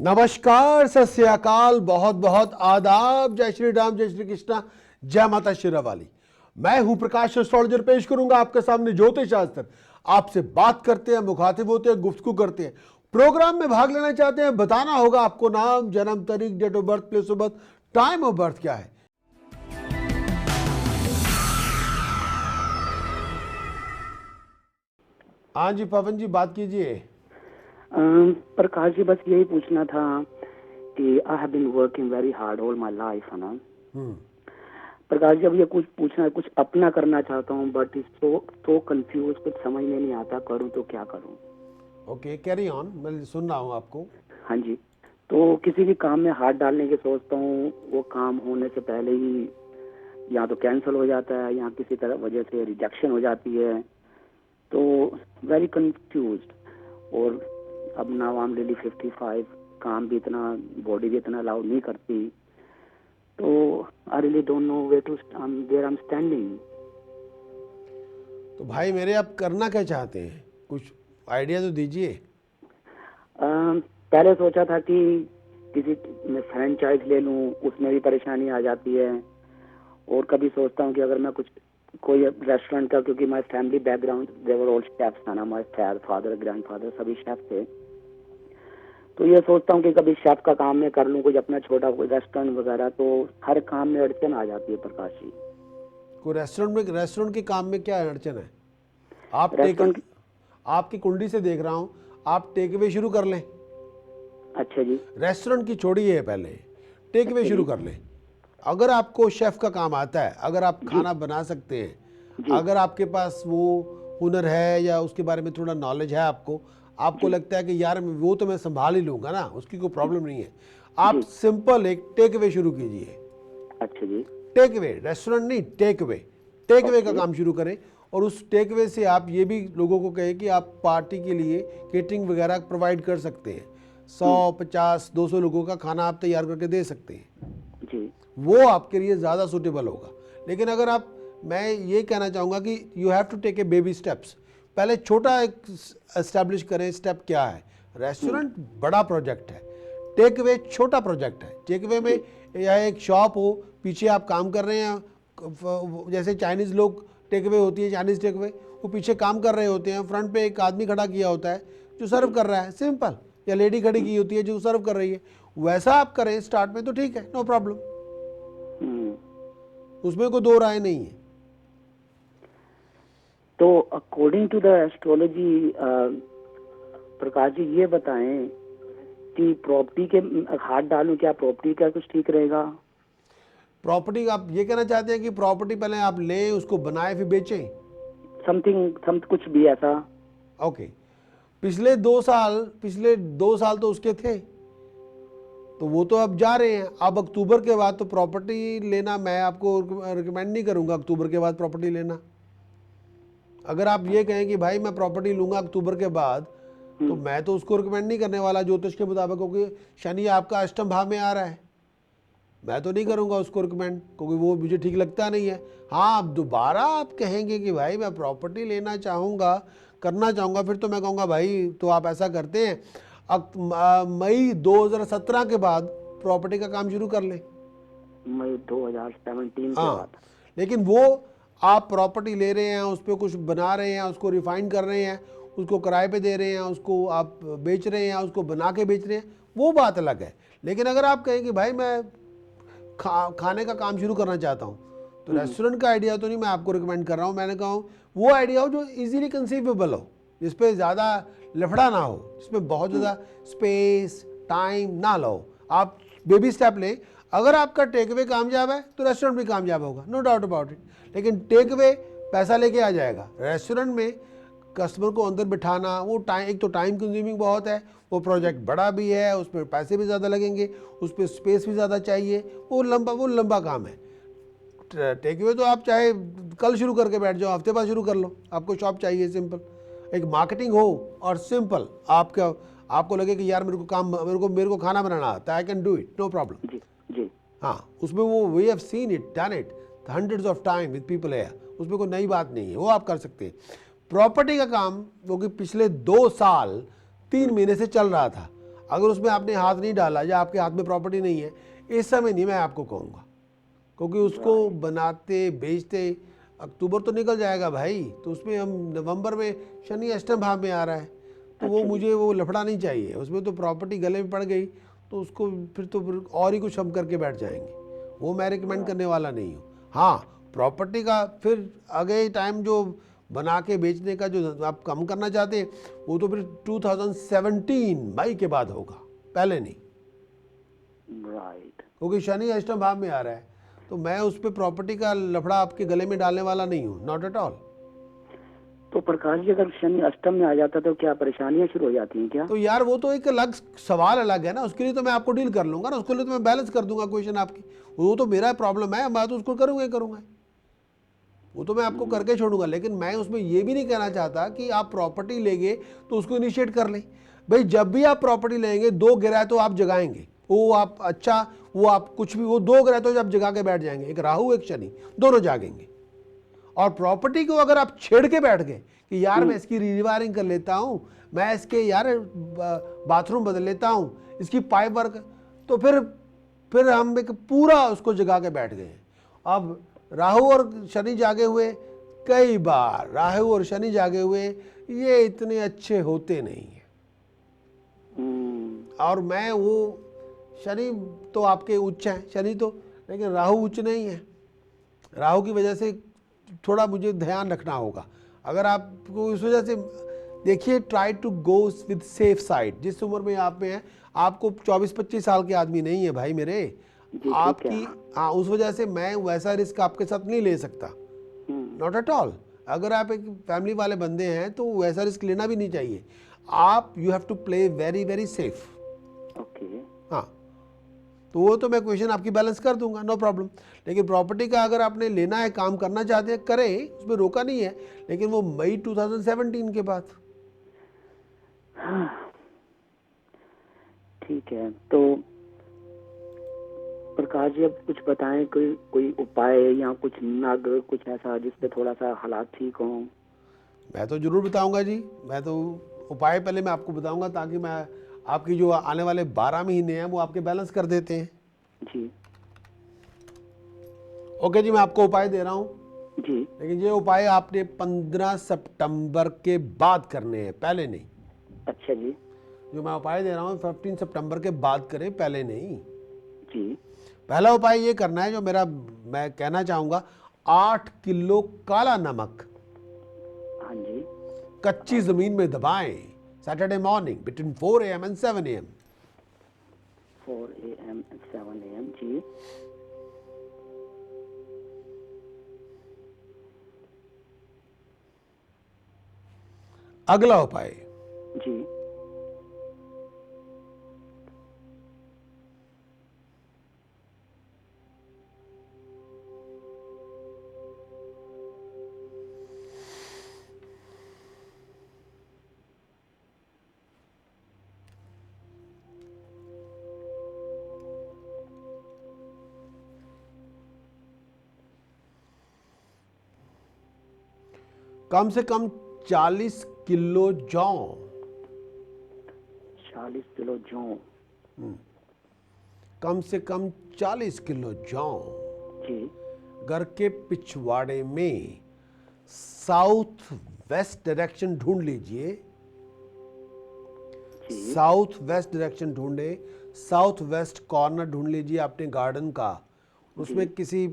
नमस्कार, सत श्री अकाल, बहुत बहुत आदाब। जय श्री राम, जय श्री कृष्णा, जय माता शेरावाली। मैं हूं प्रकाश एस्ट्रोलॉजर। पेश करूंगा आपके सामने ज्योतिष शास्त्र। आपसे बात करते हैं, मुखातिब होते हैं, गुफ्तगू करते हैं। प्रोग्राम में भाग लेना चाहते हैं, बताना होगा आपको नाम, जन्म तारीख, date of birth, place of birth, time of birth क्या है। हाँ जी पवन जी, बात कीजिए। प्रकाश जी, बस यही पूछना था कि I have been working very hard all my life, है ना। प्रकाश जी, अब ये कुछ पूछना है, कुछ अपना करना चाहता हूँ, बट इज सो कंफ्यूज, कुछ समझ में नहीं आता, करूँ तो क्या करूँ। ओके, कैरी ऑन, मैं सुन रहा हूँ आपको। हाँ जी, तो किसी भी काम में हाथ डालने की सोचता हूँ, वो काम होने से पहले ही या तो कैंसिल हो जाता है या किसी तरह वजह से रिजेक्शन हो जाती है, तो वेरी कंफ्यूज्ड। और अब नाउ आई एम रियली 55, काम भी इतना, बॉडी भी इतना अलाउ नहीं करती, तो I really don't know where I am standing. तो भाई मेरे, आप करना क्या चाहते हैं, कुछ आइडिया तो दीजिए। पहले सोचा था कि किसी में फ्रेंचाइज ले लूं, उसमें भी परेशानी आ जाती है। और कभी सोचता हूँ कि अगर मैं कोई रेस्टोरेंट का, क्योंकि my family background they were all chefs, ना माय फादर ग्रैंडफादर सभी शेफ थे, तो ये सोचता हूँ कि कभी शेफ का काम में कर लूँ, कुछ अपना छोटा कोई रेस्टोरेंट वगैरह। तो हर काम में अड़चन आ जाती है प्रकाश जी। कोई रेस्टोरेंट के काम में क्या अड़चन है? आप रेस्टोरेंट। आपकी कुंडली से देख रहा हूँ, आप टेक अवे शुरू कर लें। अच्छा जी। रेस्टोरेंट की छोड़िए, पहले टेक अवे शुरू कर लें। अगर आपको शेफ का काम आता है, अगर आप खाना बना सकते हैं, अगर आपके पास वो हुनर है या उसके बारे में थोड़ा नॉलेज है, आपको लगता है कि यार वो तो मैं संभाल ही लूंगा ना, उसकी कोई प्रॉब्लम नहीं है, आप सिंपल एक टेक अवे शुरू कीजिए। अच्छा जी। टेक अवे, रेस्टोरेंट नहीं, टेक अवे का काम शुरू करें। और उस टेक अवे से आप ये भी लोगों को कहें कि आप पार्टी के लिए केटरिंग वगैरह प्रोवाइड कर सकते हैं। 100, 50, 200 लोगों का खाना आप तैयार करके दे सकते हैं जी। वो आपके लिए ज़्यादा सूटेबल होगा। लेकिन अगर आप, मैं ये कहना चाहूँगा कि you have to take a baby steps. पहले छोटा एक एस्टैब्लिश करें। स्टेप क्या है? रेस्टोरेंट बड़ा प्रोजेक्ट है, टेक अवे छोटा प्रोजेक्ट है। टेक अवे में या एक शॉप हो, पीछे आप काम कर रहे हैं, जैसे चाइनीज़ लोग टेक अवे होती है, चाइनीज़ टेक अवे, वो पीछे काम कर रहे होते हैं, फ्रंट पे एक आदमी खड़ा किया होता है जो सर्व कर रहा है, सिंपल, या लेडी खड़ी की होती है जो सर्व कर रही है। वैसा आप करें स्टार्ट में तो ठीक है, नो प्रॉब्लम, उसमें कोई दो राय नहीं है। तो according to the astrology Prakash ji, ये बताएं कि प्रॉपर्टी के हाथ डालूं, क्या प्रॉपर्टी का कुछ ठीक रहेगा? प्रॉपर्टी, आप ये कहना चाहते हैं कि प्रॉपर्टी पहले आप लें, उसको बनाए, फिर बेचें? समथिंग कुछ भी ऐसा। ओके। पिछले 2 साल तो उसके थे, तो वो तो अब जा रहे हैं। अब अक्टूबर के बाद तो प्रॉपर्टी लेना मैं आपको रिकमेंड नहीं करूंगा। अक्टूबर के बाद प्रॉपर्टी लेना, अगर आप ये कहें कि भाई मैं प्रॉपर्टी लूंगा अक्टूबर के बाद, तो मैं तो उसको रिकमेंड नहीं करने वाला ज्योतिष के मुताबिक, क्योंकि शनि आपका अष्टम भाव में आ रहा है। मैं तो नहीं करूंगा उसको रिकमेंड, क्योंकि वो मुझे ठीक लगता नहीं है। हाँ, अब दोबारा आप कहेंगे कि भाई मैं प्रॉपर्टी लेना चाहूँगा, करना चाहूँगा, फिर तो मैं कहूँगा भाई तो आप ऐसा करते हैं, मई 2017 के बाद प्रॉपर्टी का काम शुरू कर लें। मई 2017 के हाँ, बाद? लेकिन वो आप प्रॉपर्टी ले रहे हैं, उस पर कुछ बना रहे हैं, उसको रिफाइन कर रहे हैं, उसको किराए पे दे रहे हैं, उसको आप बेच रहे हैं, उसको बना के बेच रहे हैं, वो बात अलग है। लेकिन अगर आप कहें कि भाई मैं खाने का काम शुरू करना चाहता हूँ, तो रेस्टोरेंट का आइडिया तो नहीं मैं आपको रिकमेंड कर रहा हूँ। मैंने कहा वो आइडिया हो जो इजीली कंसीवेबल हो, जिस पे ज़्यादा लफड़ा ना हो, जिसमें बहुत ज़्यादा स्पेस टाइम ना लो। आप बेबी स्टेप लें। अगर आपका टेक अवे कामयाब है तो रेस्टोरेंट भी कामयाब होगा, नो डाउट अबाउट इट। लेकिन टेक अवे पैसा लेके आ जाएगा, रेस्टोरेंट में कस्टमर को अंदर बिठाना, वो टाइम, एक तो टाइम कंज्यूमिंग बहुत है, वो प्रोजेक्ट बड़ा भी है, उसमें पैसे भी ज़्यादा लगेंगे, उस पर स्पेस भी ज़्यादा चाहिए, वो लंबा काम है। टेक अवे तो आप चाहे कल शुरू करके बैठ जाओ, हफ्ते बाद शुरू कर लो। आपको शॉप चाहिए सिंपल, एक मार्केटिंग हो और सिंपल, आपको लगे कि यार मेरे को खाना बनाना आता है, I can do it, no problem. जी जी। हाँ, उसमें वो we have seen it, done it hundreds of time with people है, उसमें कोई नई बात नहीं है, वो आप कर सकते हैं। प्रॉपर्टी का काम, क्योंकि पिछले 2 साल 3 महीने से चल रहा था, अगर उसमें आपने हाथ नहीं डाला या आपके हाथ में प्रॉपर्टी नहीं है, इस समय नहीं मैं आपको कहूँगा, क्योंकि उसको बनाते बेचते अक्टूबर तो निकल जाएगा भाई, तो उसमें हम नवंबर में शनि अष्टम भाव में आ रहा है, तो वो मुझे वो लफड़ा नहीं चाहिए। उसमें तो प्रॉपर्टी गले में पड़ गई तो उसको फिर और ही कुछ हम करके बैठ जाएंगे, वो मैं रिकमेंड करने वाला नहीं हूँ। हाँ, प्रॉपर्टी का फिर आगे टाइम जो बना के बेचने का जो आप कम करना चाहते हैं, वो तो फिर 2017 मई के बाद होगा, पहले नहीं, राइट। क्योंकि शनि अष्टम भाव में आ रहा है। तो मैं उस पर प्रॉपर्टी का लफड़ा आपके गले में डालने वाला नहीं हूँ, नॉट एट ऑल। तो प्रकाश जी, अगर शनि अष्टम में आ जाता तो क्या परेशानियां शुरू हो जाती हैं क्या? तो यार वो तो एक अलग सवाल अलग है ना, उसके लिए तो मैं आपको डील कर लूंगा ना, उसके लिए तो मैं बैलेंस कर दूंगा क्वेश्चन आपकी। वो तो मेरा प्रॉब्लम है, मैं तो उसको करूंगा ही करूंगा, वो तो मैं आपको करके छोड़ूंगा। लेकिन मैं उसमें ये भी नहीं कहना चाहता कि आप प्रॉपर्टी लेंगे तो उसको इनिशिएट कर लें। भाई जब भी आप प्रॉपर्टी लेंगे 2 ग्रह तो आप जगाएंगे, वो आप अच्छा, वो आप कुछ भी, वो 2 ग्रह तो जब जगा के बैठ जाएंगे, एक राहु एक शनि, दोनों जागेंगे। और प्रॉपर्टी को अगर आप छेड़ के बैठ गए कि यार मैं इसकी रीवायरिंग कर लेता हूँ, मैं इसके यार बाथरूम बदल लेता हूँ, इसकी पाइप वर्क, तो फिर हम एक पूरा उसको जगा के बैठ गए। अब राहु और शनि जागे हुए, कई बार राहु और शनि जागे हुए ये इतने अच्छे होते नहीं हैं। और मैं वो शनि तो आपके उच्च हैं, शनि तो, लेकिन राहु उच्च नहीं है। राहु की वजह से थोड़ा मुझे ध्यान रखना होगा। अगर आपको इस वजह से देखिए, try to go with safe side. जिस उम्र में आप में हैं, आपको 24-25 साल के आदमी नहीं है भाई मेरे, आपकी, हाँ, उस वजह से मैं वैसा रिस्क आपके साथ नहीं ले सकता, नॉट एट ऑल। अगर आप एक फैमिली वाले बंदे हैं तो वैसा रिस्क लेना भी नहीं चाहिए। आप you have to play very very safe. Okay. हाँ, तो वो तो मैं क्वेश्चन आपकी बैलेंस कर दूंगा, नो प्रॉब्लम। लेकिन प्रॉपर्टी का अगर आपने लेना है, काम करना चाहते हैं, करें, उसमें रोका नहीं है, लेकिन वो मई 2017 के बाद। ठीक है, तो प्रकाश जी अब कुछ बताएं, कोई उपाय या कुछ नग, कुछ ऐसा जिससे थोड़ा सा हालात ठीक हों। मैं तो जरूर बताऊंगा जी, मैं तो उपाय पहले मैं आपको बताऊंगा, ताकि मैं आपकी जो आने वाले 12 महीने हैं वो आपके बैलेंस कर देते हैं जी। ओके जी, मैं आपको उपाय दे रहा हूँ जी। लेकिन ये उपाय आपने 15 सितंबर के बाद करने हैं, पहले नहीं। अच्छा जी। जो मैं उपाय दे रहा हूँ 15 सितंबर के बाद करें, पहले नहीं। जी। पहला उपाय ये करना है, जो मैं कहना चाहूँगा, 8 किलो काला नमक हाँ जी। कच्ची जमीन में दबाएं, Saturday morning between 4 AM and 7 AM। 4 AM and 7 AM। जी। अगला उपाय, जी। कम से कम 40 किलो जौ, 40 किलो जौ। कम से कम 40 किलो जौ जी। घर के पिछवाड़े में साउथ वेस्ट डायरेक्शन ढूंढ लीजिए। साउथ वेस्ट डायरेक्शन ढूंढे, साउथ वेस्ट कॉर्नर ढूंढ लीजिए अपने गार्डन का। उसमें किसी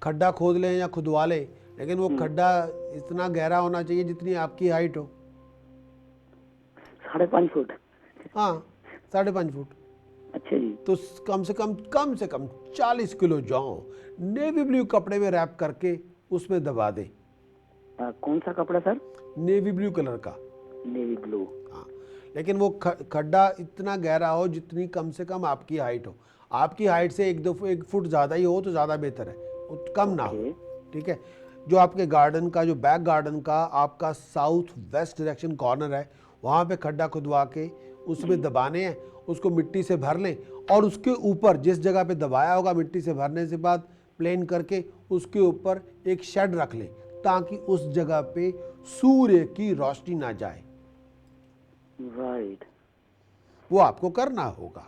खड्डा खोद लें या खुदवा लें, लेकिन वो खड्डा इतना गहरा होना चाहिए जितनी आपकी हाइट हो। 5.5 फुट। हाँ, 5.5 फुट। अच्छा जी। तो कम से कम 40 किलो जौ नेवी ब्लू कपड़े में रैप करके उसमें दबा दें। कौन सा कपड़ा सर? नेवी ब्लू कलर का। Navy blue. हाँ, लेकिन वो खड्डा इतना गहरा हो जितनी कम से कम आपकी हाइट हो। आपकी हाइट से 1 फुट ज़्यादा ही हो तो ज़्यादा बेहतर है, वो कम ना हो। ठीक है, जो आपके गार्डन का, जो बैक गार्डन का आपका साउथ वेस्ट डायरेक्शन कॉर्नर है, वहाँ पे खड्डा खुदवा के उसमें दबाने हैं, उसको मिट्टी से भर लें, और उसके ऊपर जिस जगह पे दबाया होगा मिट्टी से भरने से बाद प्लेन करके उसके ऊपर एक शेड रख लें, ताकि उस जगह पे सूर्य की रोशनी ना जाए। राइट। वो आपको करना होगा।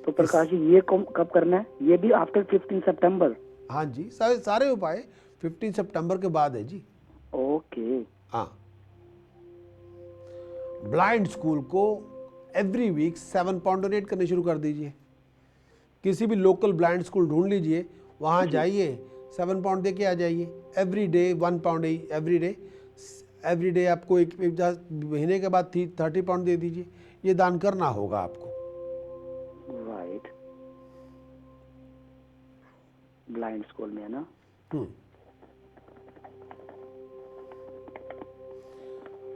तो प्रकाश जी ये कब करना है? ये भी आफ्टर 15 सितंबर? हाँ जी, सारे उपाय 15 सितंबर के बाद है जी। ओके। हाँ, ब्लाइंड स्कूल को एवरी वीक 7 पाउंड डोनेट करने शुरू कर दीजिए। किसी भी लोकल ब्लाइंड स्कूल ढूंढ लीजिए, वहाँ जाइए, 7 पाउंड दे के आ जाइए। Every day 1 pound every day आपको एक महीने के बाद 30 पाउंड दे दीजिए। ये दान करना होगा आपको। राइट, ब्लाइंड स्कूल में है ना?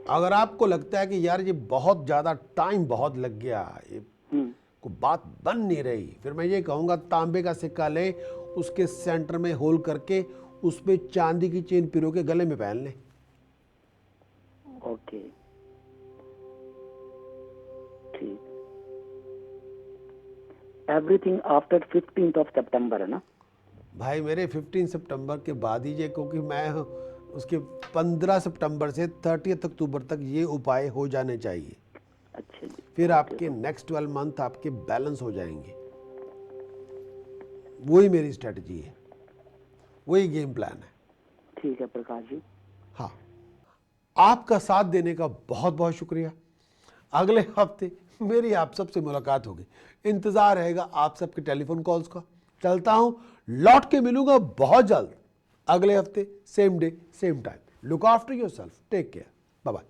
अगर आपको लगता है कि यार ये बहुत ज़्यादा टाइम बहुत लग गया, ये को बात बन नहीं रही, फिर मैं ये कहूँगा तांबे का सिक्का लें, उसके सेंटर में होल करके उसमें चांदी की चेन पिरो के गले में पहन लें। ओके, ठीक। एवरीथिंग आफ्टर 15 सितंबर है ना? भाई मेरे 15 सितंबर के बाद ही, क्योंकि मैं उसके 15 सितंबर से 30 अक्टूबर तक ये उपाय हो जाने चाहिए। अच्छा जी। फिर आपके नेक्स्ट 12 मंथ आपके बैलेंस हो जाएंगे। वही मेरी स्ट्रेटजी है, वही गेम प्लान है। ठीक है प्रकाश जी। हाँ, आपका साथ देने का बहुत बहुत शुक्रिया। अगले हफ्ते मेरी आप सबसे मुलाकात होगी। इंतजार रहेगा आप सबके टेलीफोन कॉल्स का। चलता हूं, लौट के मिलूंगा बहुत जल्द, अगले हफ्ते, same day same time. Look after yourself, take care, bye bye.